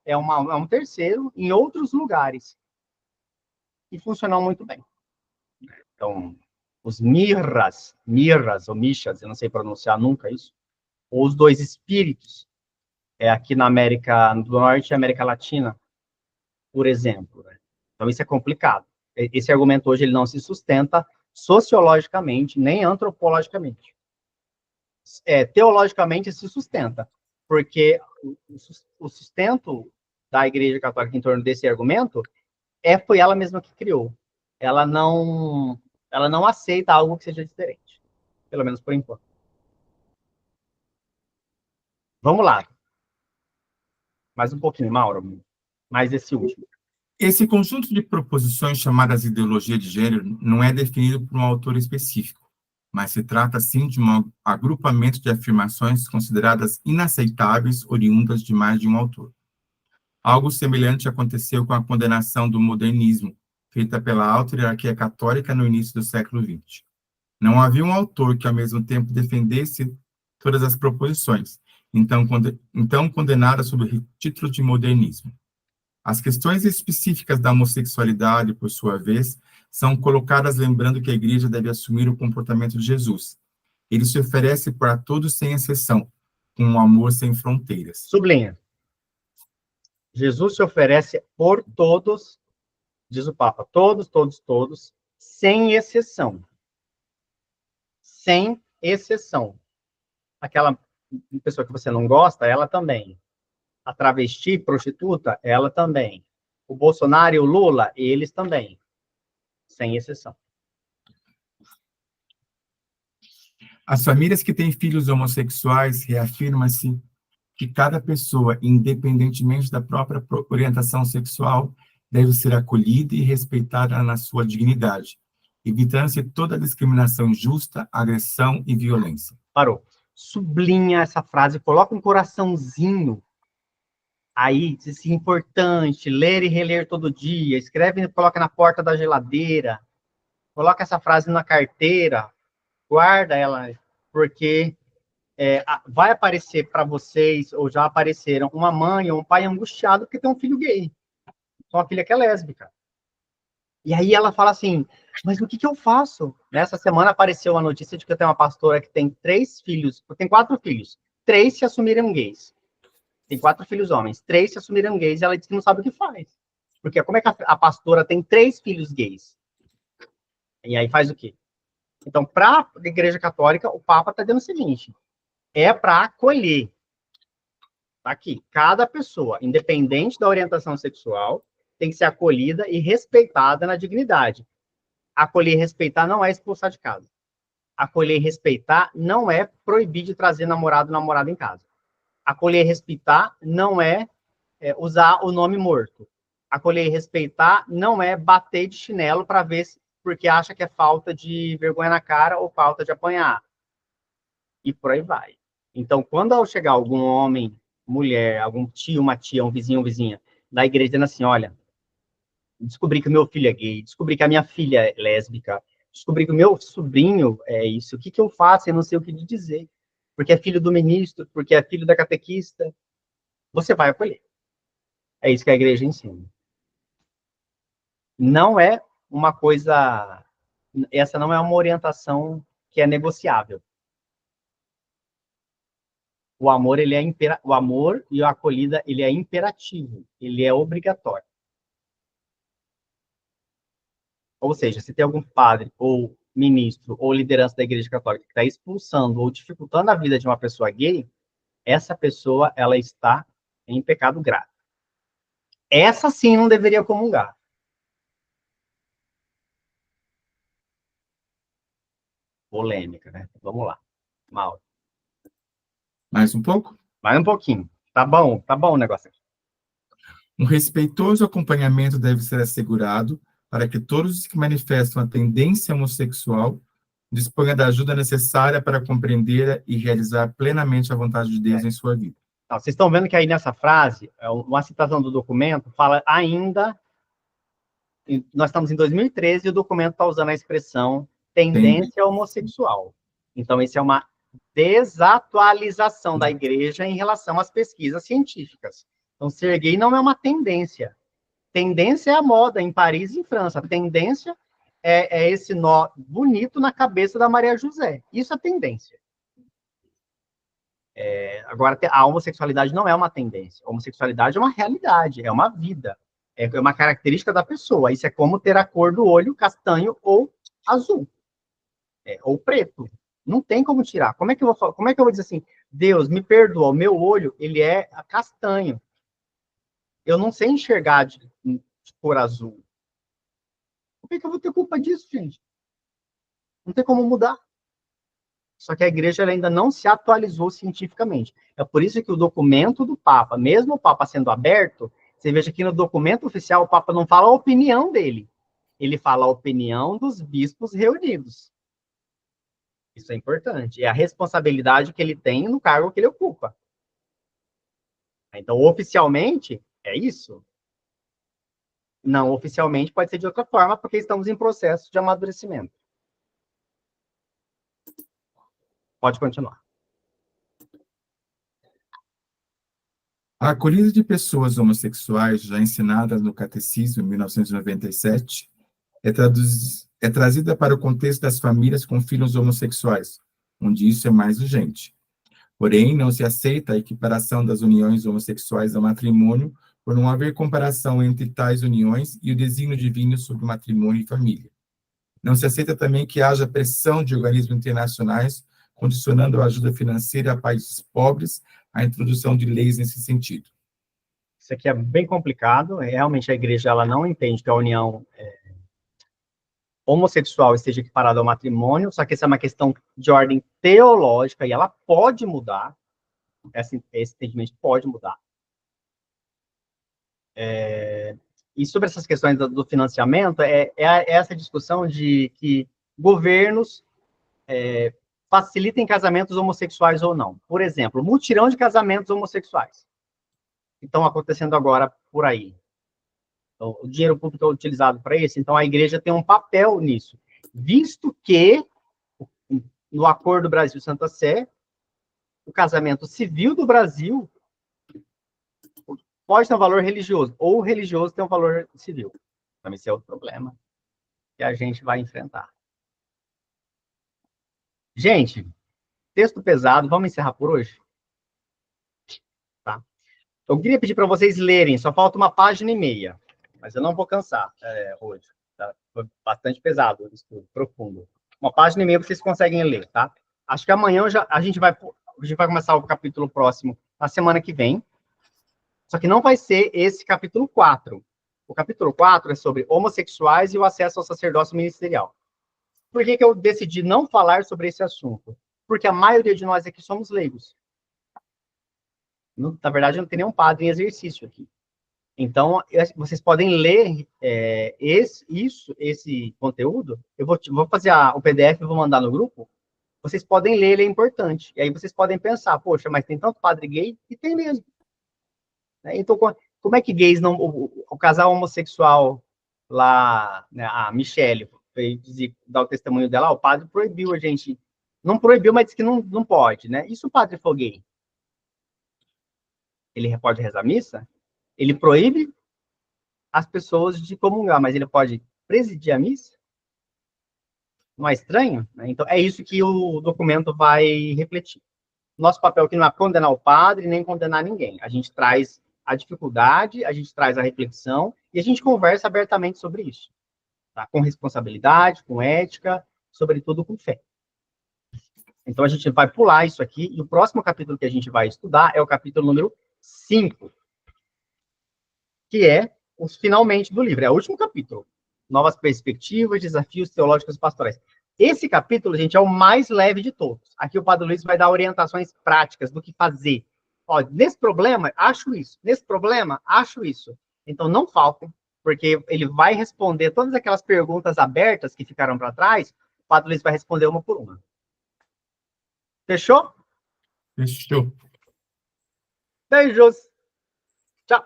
é um terceiro, em outros lugares. E funcionou muito bem. Então, os mirras, ou mishas, eu não sei pronunciar nunca isso, ou os dois espíritos, aqui na América do Norte e América Latina, por exemplo. Né? Então, isso é complicado. Esse argumento hoje ele não se sustenta sociologicamente, nem antropologicamente. Teologicamente se sustenta, porque o sustento da Igreja Católica em torno desse argumento foi ela mesma que criou. Ela não aceita algo que seja diferente, pelo menos por enquanto. Vamos lá. Mais um pouquinho, Mauro. Mais esse último. Esse conjunto de proposições chamadas ideologia de gênero não é definido por um autor específico, mas se trata, sim, de um agrupamento de afirmações consideradas inaceitáveis, oriundas de mais de um autor. Algo semelhante aconteceu com a condenação do modernismo, feita pela alta hierarquia católica no início do século XX. Não havia um autor que, ao mesmo tempo, defendesse todas as proposições, então condenada sob o título de modernismo. As questões específicas da homossexualidade, por sua vez, são colocadas lembrando que a Igreja deve assumir o comportamento de Jesus. Ele se oferece para todos sem exceção, com um amor sem fronteiras. Sublinha. Jesus se oferece por todos, diz o Papa, todos, sem exceção. Sem exceção. Aquela pessoa que você não gosta, ela também. A travesti, prostituta, ela também. O Bolsonaro e o Lula, eles também. Sem exceção. As famílias que têm filhos homossexuais reafirma-se que cada pessoa, independentemente da própria orientação sexual, deve ser acolhida e respeitada na sua dignidade, evitando-se toda discriminação injusta, agressão e violência. Parou. Sublinha essa frase, coloca um coraçãozinho aí, diz assim, importante, ler e reler todo dia, escreve e coloca na porta da geladeira, coloca essa frase na carteira, guarda ela, porque vai aparecer para vocês, ou já apareceram, uma mãe ou um pai angustiado porque tem um filho gay, uma filha que é lésbica. E aí ela fala assim, mas o que eu faço? Nessa semana apareceu a notícia de que eu tenho uma pastora que tem 4 filhos, 3 se assumiram gays. Tem 4 filhos homens, 3 se assumiram gays, e ela disse que não sabe o que faz. Porque como é que a pastora tem 3 filhos gays? E aí faz o quê? Então, para a Igreja Católica, o Papa está dizendo o seguinte, para acolher. Tá aqui, cada pessoa, independente da orientação sexual, tem que ser acolhida e respeitada na dignidade. Acolher e respeitar não é expulsar de casa. Acolher e respeitar não é proibir de trazer namorado, namorada em casa. Acolher e respeitar não é usar o nome morto. Acolher e respeitar não é bater de chinelo para ver porque acha que é falta de vergonha na cara ou falta de apanhar. E por aí vai. Então, quando ao chegar algum homem, mulher, algum tio, uma tia, um vizinho, vizinha da igreja dizendo assim, olha, descobri que o meu filho é gay, descobri que a minha filha é lésbica, descobri que o meu sobrinho é isso, o que eu faço? Eu não sei o que lhe dizer. Porque é filho do ministro, porque é filho da catequista. Você vai acolher. É isso que a igreja ensina. Não é uma coisa... Essa não é uma orientação que é negociável. O amor, o amor e a acolhida, ele é imperativo, ele é obrigatório. Ou seja, se tem algum padre, ou ministro, ou liderança da Igreja Católica que está expulsando ou dificultando a vida de uma pessoa gay, essa pessoa, ela está em pecado grave. Essa sim não deveria comungar. Polêmica, né? Vamos lá. Mauro. Mais um pouco? Mais um pouquinho. Tá bom o negócio aqui. Um respeitoso acompanhamento deve ser assegurado para que todos os que manifestam a tendência homossexual disponham da ajuda necessária para compreender e realizar plenamente a vontade de Deus em sua vida. Então, vocês estão vendo que aí nessa frase, uma citação do documento, fala ainda nós estamos em 2013 e o documento está usando a expressão tendência homossexual. Então, isso é uma desatualização da igreja em relação às pesquisas científicas. Então, ser gay não é uma tendência. Tendência é a moda em Paris e em França. Tendência é esse nó bonito na cabeça da Maria José. Isso é tendência. Agora, a homossexualidade não é uma tendência. A homossexualidade é uma realidade, é uma vida. É uma característica da pessoa. Isso é como ter a cor do olho castanho ou azul. Ou preto. Não tem como tirar. Como é que eu vou dizer assim, Deus, me perdoa, o meu olho, ele é castanho. Eu não sei enxergar de cor azul. Por que eu vou ter culpa disso, gente? Não tem como mudar. Só que a igreja ela ainda não se atualizou cientificamente. É por isso que o documento do Papa, mesmo o Papa sendo aberto, você veja que no documento oficial o Papa não fala a opinião dele. Ele fala a opinião dos bispos reunidos. Isso é importante. É a responsabilidade que ele tem no cargo que ele ocupa. Então, oficialmente, é isso. Não, oficialmente pode ser de outra forma, porque estamos em processo de amadurecimento. Pode continuar. A acolhida de pessoas homossexuais, já ensinadas no Catecismo, em 1997, é trazida para o contexto das famílias com filhos homossexuais, onde isso é mais urgente. Porém, não se aceita a equiparação das uniões homossexuais ao matrimônio, por não haver comparação entre tais uniões e o desígnio divino sobre matrimônio e família. Não se aceita também que haja pressão de organismos internacionais condicionando a ajuda financeira a países pobres à introdução de leis nesse sentido. Isso aqui é bem complicado. Realmente, a igreja ela não entende que a união homossexual esteja equiparada ao matrimônio, só que essa é uma questão de ordem teológica e ela pode mudar. Esse entendimento pode mudar. E sobre essas questões do financiamento, essa discussão de que governos facilitem casamentos homossexuais ou não. Por exemplo, mutirão de casamentos homossexuais que estão acontecendo agora por aí. Então, o dinheiro público é utilizado para isso, então a igreja tem um papel nisso. Visto que, no Acordo Brasil-Santa Sé, o casamento civil do Brasil pode ter um valor religioso, ou o religioso tem um valor civil. Então, esse é outro problema que a gente vai enfrentar. Gente, texto pesado, vamos encerrar por hoje? Tá? Eu queria pedir para vocês lerem, só falta uma página e meia, mas eu não vou cansar hoje. Tá? Foi bastante pesado, estudo profundo. Uma página e meia vocês conseguem ler, tá? Acho que amanhã a gente vai começar o capítulo próximo na semana que vem. Só que não vai ser esse capítulo 4. O capítulo 4 é sobre homossexuais e o acesso ao sacerdócio ministerial. Por que eu decidi não falar sobre esse assunto? Porque a maioria de nós aqui somos leigos. Na verdade, não tem nenhum padre em exercício aqui. Então, vocês podem ler esse conteúdo. Eu vou fazer o PDF e vou mandar no grupo. Vocês podem ler, ele é importante. E aí vocês podem pensar, poxa, mas tem tanto padre gay? E tem mesmo. Então, como é que gays não... O casal homossexual lá, né, a Michele, veio dar o testemunho dela, o padre proibiu a gente... Não proibiu, mas disse que não pode, né? E se o padre for gay? Ele pode rezar missa? Ele proíbe as pessoas de comungar, mas ele pode presidir a missa? Não é estranho? Então, é isso que o documento vai refletir. Nosso papel aqui não é condenar o padre, nem condenar ninguém. A gente traz a dificuldade, a gente traz a reflexão e a gente conversa abertamente sobre isso. Tá? Com responsabilidade, com ética, sobretudo com fé. Então, a gente vai pular isso aqui, e o próximo capítulo que a gente vai estudar é o capítulo número 5, que é os finalmente do livro, é o último capítulo. Novas perspectivas, desafios teológicos e pastorais. Esse capítulo, gente, é o mais leve de todos. Aqui o Padre Luiz vai dar orientações práticas do que fazer. Ó, nesse problema, acho isso. Nesse problema, acho isso. Então, não faltem, porque ele vai responder todas aquelas perguntas abertas que ficaram para trás, o Padre Luiz vai responder uma por uma. Fechou? Fechou. Beijos. Tchau.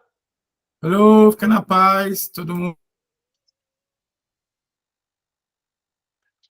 Alô, fica na paz, todo mundo.